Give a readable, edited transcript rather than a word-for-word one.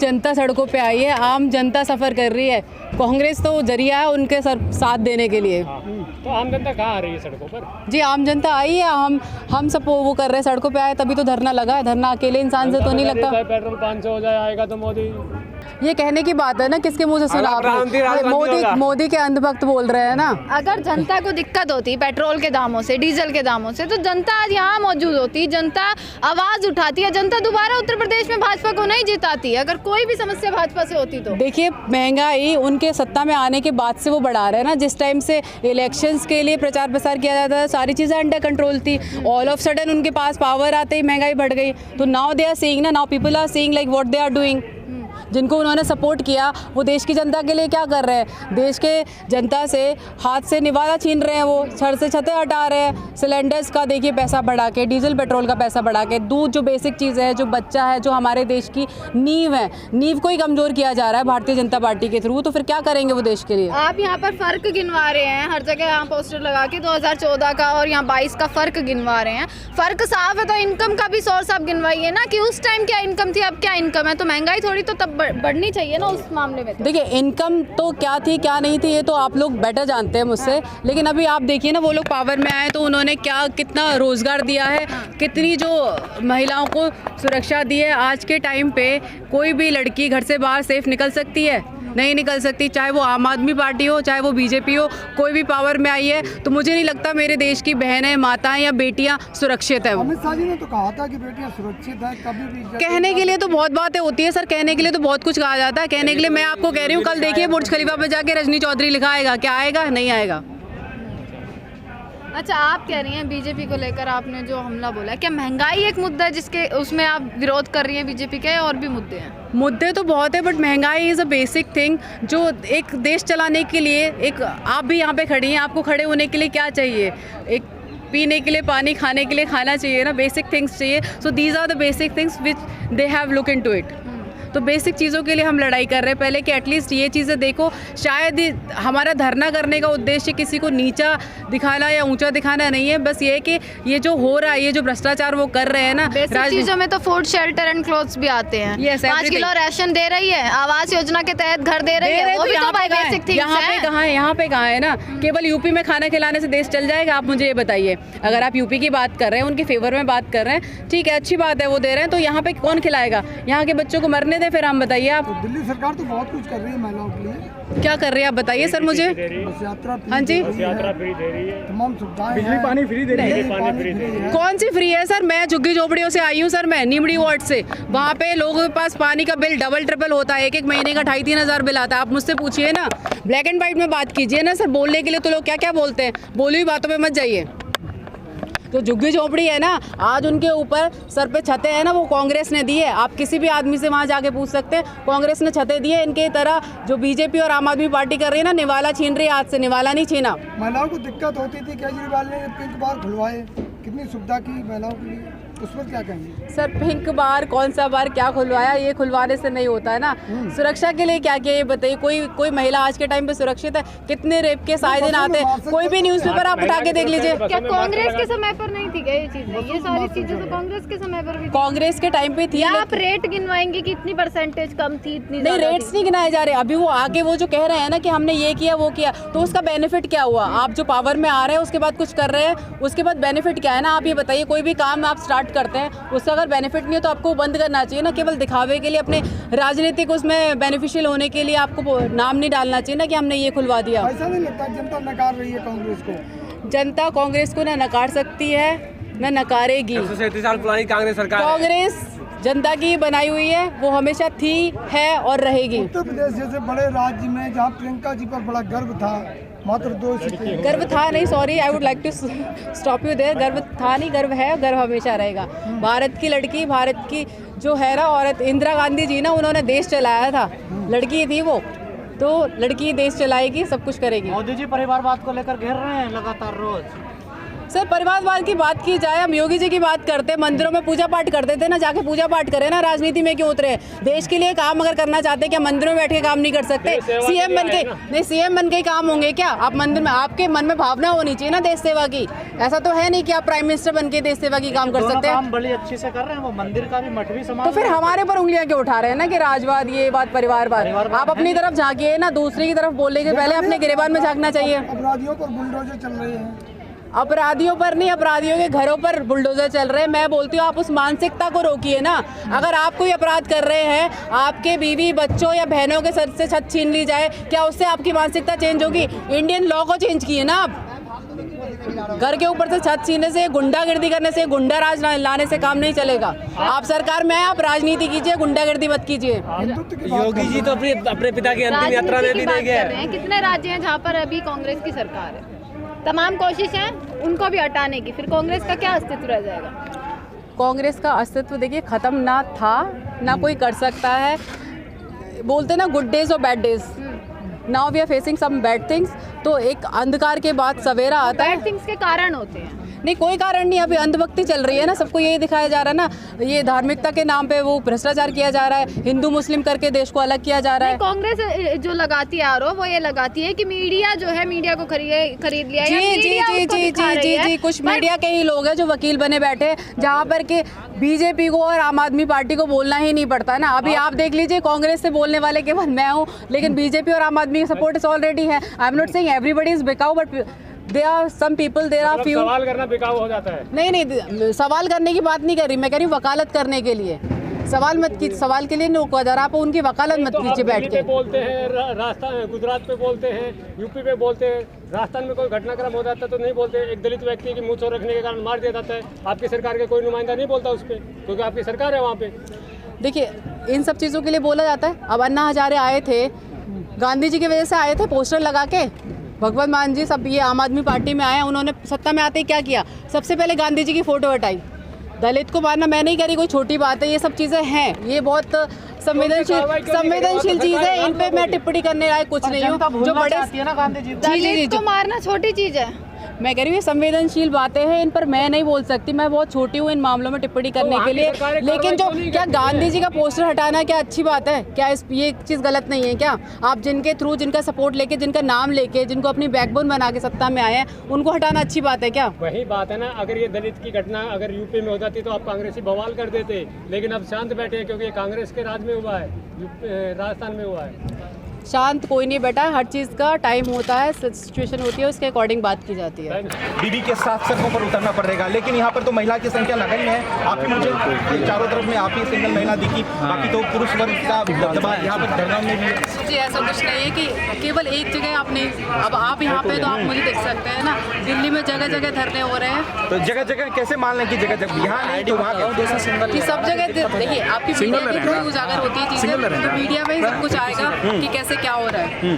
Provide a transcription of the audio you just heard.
जनता सड़कों पे आई है, आम जनता सफ़र कर रही है। कांग्रेस तो जरिया है उनके साथ देने के लिए। तो आम जनता कहाँ आ रही है सड़कों पर? जी आम जनता आई है, हम सब वो कर रहे हैं, सड़कों पे आए तभी तो धरना लगा है। धरना अकेले इंसान से तो नहीं लगता। पेट्रोल 500 हो जाए आएगा तो मोदी, ये कहने की बात है ना, किसके मुंह से सुना आपने? मोदी के अंधभक्त बोल रहे हैं ना। अगर जनता को दिक्कत होती पेट्रोल के दामों से, डीजल के दामों से, तो जनता आज यहाँ मौजूद होती, जनता आवाज उठाती है, जनता दोबारा उत्तर प्रदेश में भाजपा को नहीं जिताती अगर कोई भी समस्या भाजपा से होती तो। देखिए महंगाई उनके सत्ता में आने के बाद से वो बढ़ा रहे हैं ना। जिस टाइम से इलेक्शंस के लिए प्रचार प्रसार किया जाता था सारी चीज़ें अंडर कंट्रोल थी, ऑल ऑफ सडन उनके पास पावर आते ही महंगाई बढ़ गई। तो नाउ दे आर सीइंग ना, now people are seeing like what they are doing. जिनको उन्होंने सपोर्ट किया वो देश की जनता के लिए क्या कर रहे हैं? देश के जनता से हाथ से निवाला छीन रहे हैं, वो सर से छतें हटा रहे हैं। सिलेंडर्स का देखिए पैसा बढ़ा के, डीजल पेट्रोल का पैसा बढ़ा के, दूध जो बेसिक चीज़ है, जो बच्चा है, जो हमारे देश की नींव है, नींव को ही कमज़ोर किया जा रहा है भारतीय जनता पार्टी के थ्रू। तो फिर क्या करेंगे वो देश के लिए? आप यहाँ पर फ़र्क गिनवा रहे हैं, हर जगह यहाँ पोस्टर लगा के 2014 का और यहाँ 22 का फ़र्क गिनवा रहे हैं। फ़र्क साफ है तो इनकम का भी सोर्स आप गिनवाइए ना, कि उस टाइम क्या इनकम थी अब क्या इनकम है। तो महंगाई थोड़ी तो तब बढ़नी चाहिए ना उस मामले में। देखिए इनकम तो क्या थी क्या नहीं थी ये तो आप लोग बेटर जानते हैं मुझसे, लेकिन अभी आप देखिए ना, वो लोग पावर में आए तो उन्होंने कितना रोज़गार दिया है, कितनी जो महिलाओं को सुरक्षा दी है। आज के टाइम पे कोई भी लड़की घर से बाहर सेफ निकल सकती है? नहीं निकल सकती, चाहे वो आम आदमी पार्टी हो, चाहे वो बीजेपी हो, कोई भी पावर में आई है। तो मुझे नहीं लगता मेरे देश की बहनें, माताएं या बेटियां सुरक्षित है। अमित शाह जी ने तो कहा था कि बेटियां सुरक्षित हैं, कभी भी कहने के लिए तो बहुत बातें होती है सर, कहने के लिए तो बहुत कुछ कहा जाता है। कहने के लिए मैं आपको कह रही हूँ, कल देखिए बुर्ज खलीफा पे जाके रजनी चौधरी लिखा आएगा, क्या आएगा? नहीं आएगा। अच्छा, आप कह रही हैं बीजेपी को लेकर, आपने जो हमला बोला, क्या महंगाई एक मुद्दा है जिसके उसमें आप विरोध कर रही हैं बीजेपी के, और भी मुद्दे हैं? मुद्दे तो बहुत है, बट महंगाई इज़ अ बेसिक थिंग जो एक देश चलाने के लिए, एक आप भी यहाँ पे खड़ी हैं, आपको खड़े होने के लिए क्या चाहिए? एक पीने के लिए पानी, खाने के लिए खाना चाहिए ना, बेसिक थिंग्स चाहिए। So these are the basic things which they have look into it. तो बेसिक चीज़ों के लिए हम लड़ाई कर रहे हैं पहले कि एटलीस्ट ये चीज़ें देखो। शायद हमारा धरना करने का उद्देश्य किसी को नीचा दिखाना या ऊंचा दिखाना नहीं है, बस ये है कि ये जो हो रहा है, ये जो भ्रष्टाचार वो कर रहे हैं ना, चीज़ों में तो फूड, शेल्टर एंड क्लोथ्स भी आते हैं। 5 किलो राशन दे रही है, आवास योजना के तहत घर दे रही है, वो भी तो बेसिक थिंग्स हैं। यहाँ पे कहाँ है ना? केवल यूपी में खाना खिलाने से देश चल जाएगा? आप मुझे ये बताइए। अगर आप यूपी की बात कर रहे हैं, उनके फेवर में बात कर रहे हैं, ठीक है, अच्छी बात है, वो दे रहे हैं, तो यहाँ पे कौन खिलाएगा? यहाँ के बच्चों को मरने दे फिर हम बताइए आप। तो दिल्ली सरकार तो बहुत कुछ कर रही है महिलाओं के लिए। क्या कर रही है आप बताइए सर मुझे। बस यात्रा हाँ जी, यात्रा फ्री दे रही है, तमाम सुविधाएं, बिजली पानी फ्री दे रही है। कौन सी फ्री है सर? मैं झुग्गी झोपड़ियों से आई हूँ सर, मैं नीमड़ी वार्ड से। वहाँ पे लोगों के पास पानी का बिल डबल ट्रिपल होता है, एक महीने का 2,500-3 हज़ार बिल आता है। आप मुझसे पूछिए ना, ब्लैक एंड व्हाइट में बात कीजिए ना सर। बोलने के लिए तो लोग क्या क्या बोलते हैं, बोली हुई बातों पे मत जाइए। तो झुग्गी झोपड़ी है ना, आज उनके ऊपर सर पे छतें हैं ना, वो कांग्रेस ने दी है। आप किसी भी आदमी से वहाँ जाके पूछ सकते हैं, कांग्रेस ने छतें दी है। इनके तरह जो बीजेपी और आम आदमी पार्टी कर रही है ना, निवाला छीन रही है, हाथ से निवाला नहीं छीना। महिलाओं को दिक्कत होती थी, केजरीवाल ने पिंक बार खुलवाए, कितनी सुविधा की महिलाओं के लिए, उस पर क्या कहेंगे? सर पिंक बार कौन सा बार क्या खुलवाया? ये खुलवाने से नहीं होता है ना। सुरक्षा के लिए क्या किया ये बताइए। कोई महिला आज के टाइम पे सुरक्षित है? कितने रेप के आए दिन आते हैं, कोई भी न्यूज़पेपर आप उठा के देख लीजिए। क्या कांग्रेस के समय पर नहीं थी क्या ये चीजें? ये सारी चीजें तो कांग्रेस के समय पर भी, कांग्रेस के टाइम पे थी। आप रेट गिनवाएंगे कि इतनी परसेंटेज कम थी, इतनी नहीं, रेट्स नहीं गिनाए जा रहे। अभी वो आगे वो जो कह रहे हैं ना कि हमने ये किया वो किया, तो उसका बेनिफिट क्या हुआ? आप जो पावर में आ रहे हैं उसके बाद कुछ कर रहे हैं, उसके बाद बेनिफिट क्या है ना? आप ये बताइए। कोई भी काम आप स्टार्ट करते हैं, उसका अगर बेनिफिट नहीं हो तो आपको बंद करना चाहिए ना। केवल दिखावे के लिए, अपने राजनीतिक उसमें बेनिफिशियल होने के लिए आपको नाम नहीं डालना चाहिए ना कि हमने ये खुलवा दिया। ऐसा नहीं लगता जनता नकार रही है कांग्रेस को? जनता कांग्रेस को ना नकार सकती है ना नकारेगी। 137 साल पुरानी कांग्रेस सरकार, कांग्रेस जनता की बनाई हुई है, वो हमेशा थी, है और रहेगी। उत्तर प्रदेश जैसे बड़े राज्य में जहाँ प्रियंका जी पर बड़ा गर्व था, मात्र 2 सीटें। गर्व था नहीं, sorry, I would like to stop you there. गर्व था नहीं, गर्व है, गर्व हमेशा रहेगा। भारत की लड़की, भारत की जो है ना औरत, इंदिरा गांधी जी ना, उन्होंने देश चलाया था, लड़की थी वो, तो लड़की देश चलाएगी, सब कुछ करेगी। मोदी जी परिवारवाद को लेकर घेर रहे हैं लगातार रोज। सर परिवारवाद की बात की जाए, हम योगी जी की बात करते हैं, मंदिरों में पूजा पाठ करते थे ना, जाके पूजा पाठ करें ना, राजनीति में क्यों उतरे? देश के लिए काम अगर करना चाहते हैं क्या मंदिरों में बैठ के काम नहीं कर सकते? सीएम बन के नहीं, सीएम बन के ही काम होंगे क्या? आप मंदिर में, आपके मन में भावना होनी चाहिए ना देश सेवा की। ऐसा तो है नहीं कि आप प्राइम मिनिस्टर बन के देश सेवा की काम कर सकते हैं। काम बड़ी अच्छे से कर रहे हैं, वो मंदिर का भी मठ भी संभाल तो फिर हमारे ऊपर उंगलियां क्यों उठा रहे हैं ना कि राजवाद, ये बात परिवारवाद? आप अपनी तरफ झांकिए ना, दूसरे की तरफ बोलने के पहले अपने गिरेबान में झांकना चाहिए। अपराधियों पर बुलडोजर चल रहे हैं। अपराधियों पर नहीं, अपराधियों के घरों पर बुलडोजर चल रहे हैं। मैं बोलती हूँ आप उस मानसिकता को रोकिए ना। अगर आप कोई अपराध कर रहे हैं, आपके बीवी बच्चों या बहनों के सर से छत छीन ली जाए, क्या उससे आपकी मानसिकता चेंज होगी? इंडियन लॉ को चेंज किए ना आप। घर के ऊपर से छत छीनने से, गुंडागर्दी करने से, गुंडा राज लाने से काम नहीं चलेगा। आप सरकार में आप राजनीति कीजिए, गुंडागर्दी मत कीजिए। योगी जी तो अपने पिता की अंतिम यात्रा में भी नहीं गए। कितने राज्य हैं जहाँ पर अभी कांग्रेस की सरकार है? तमाम कोशिश है उनको भी हटाने की, फिर कांग्रेस का क्या अस्तित्व रह जाएगा? कांग्रेस का अस्तित्व देखिए खत्म ना था ना कोई कर सकता है। बोलते ना गुड डेज और bad days, now we are facing some bad things. तो एक अंधकार के बाद सवेरा आता है। बैड थिंग्स के कारण होते हैं। नहीं, कोई कारण नहीं। अभी अंधभक्ति चल रही है ना, सबको यही दिखाया जा रहा है ना, ये धार्मिकता के नाम पे वो भ्रष्टाचार किया जा रहा है, हिंदू मुस्लिम करके देश को अलग किया जा रहा है। कांग्रेस जो लगाती है आरोप, वो ये लगाती है कि मीडिया जो है, मीडिया को खरीद लिया है, जी या जी मीडिया जी उसको जी दिखा जी रही जी है। जी कुछ मीडिया के ही लोग हैं जो वकील बने बैठे हैं, जहाँ पर के बीजेपी को और आम आदमी पार्टी को बोलना ही नहीं पड़ता ना। अभी आप देख लीजिए, कांग्रेस से बोलने वाले केवल मैं हूँ, लेकिन बीजेपी और आम आदमी का सपोर्ट इज ऑलरेडी है। I am not saying everybody is बिकाऊ, but there are some people, there are few. सवाल करना बिकाऊ हो जाता है। नहीं, सवाल करने की बात नहीं कर रही, मैं कह रही हूँ वकालत करने के लिए। सवाल मत की, सवाल के लिए रोको, जरा आप उनकी वकालत मत कीजिए बैठ के। बोलते हैं राजस्थान, गुजरात पे बोलते हैं, यूपी पे बोलते हैं, राजस्थान में कोई घटनाक्रम हो जाता है तो नहीं बोलते। एक दलित व्यक्ति की मुँह चोर रखने के कारण मार दिया जाता है, आपकी सरकार के कोई नुमाइंदा नहीं बोलता उस पर, क्योंकि आपकी सरकार है वहाँ पे। देखिए, इन सब चीज़ों के लिए बोला जाता है। अब अन्ना हजारे आए थे, गांधी जी की वजह से आए थे, पोस्टर लगा के। भगवंत मान जी सब ये आम आदमी पार्टी में आए, उन्होंने सत्ता में आते ही क्या किया? सबसे पहले गांधी जी की फ़ोटो हटाई। दलित को मारना मैं नहीं कह रही, कोई छोटी बात है, ये सब चीज़ें हैं, ये बहुत संवेदनशील चीज़ है। इन पे मैं टिप्पणी करने लायक कुछ नहीं हूँ। जो बड़े ना गांधी जी दलित को मारना छोटी चीज है। मैं कह रही हूँ ये संवेदनशील बातें हैं, इन पर मैं नहीं बोल सकती, मैं बहुत छोटी हूँ इन मामलों में टिप्पणी करने के लिए। लेकिन जो क्या गांधी जी का पोस्टर हटाना क्या अच्छी बात है क्या? ये चीज़ गलत नहीं है क्या? आप जिनके थ्रू, जिनका सपोर्ट लेके, जिनका नाम लेके, जिनको अपनी बैकबोन बना के सत्ता में आए हैं, उनको हटाना अच्छी बात है क्या? वही बात है ना, अगर ये दलित की घटना अगर यूपी में हो जाती तो आप कांग्रेसी बवाल कर देते, लेकिन अब शांत बैठे हैं क्योंकि कांग्रेस के राज में हुआ है, राजस्थान में हुआ है। शांत कोई नहीं बैठा, हर चीज़ का टाइम होता है, सिचुएशन होती है, उसके अकॉर्डिंग बात की जाती है। बीबी के साथ सड़कों पर उतरना पड़ेगा, लेकिन यहाँ पर तो महिला की संख्या नगण्य है। आप ही मुझे चारों तरफ में आप ही सिंगल महिला दिखी, बाकी तो पुरुष वर्ग का दबदबा यहाँ पर धरना में भी। जी ऐसा कुछ नहीं है कि केवल एक जगह आप नहीं, अब आप यहाँ पे तो आप मुझे देख सकते हैं ना, दिल्ली में जगह जगह धरने हो रहे हैं। तो जगह जगह कैसे मान लें कि जगह जगह यहाँ नहीं तो वहाँ कि सब जगह देखिए, आपकी मीडिया के थ्रू उजागर होती है चीज़ें, तो मीडिया में ही सब कुछ आएगा कि कैसे क्या हो रहा है।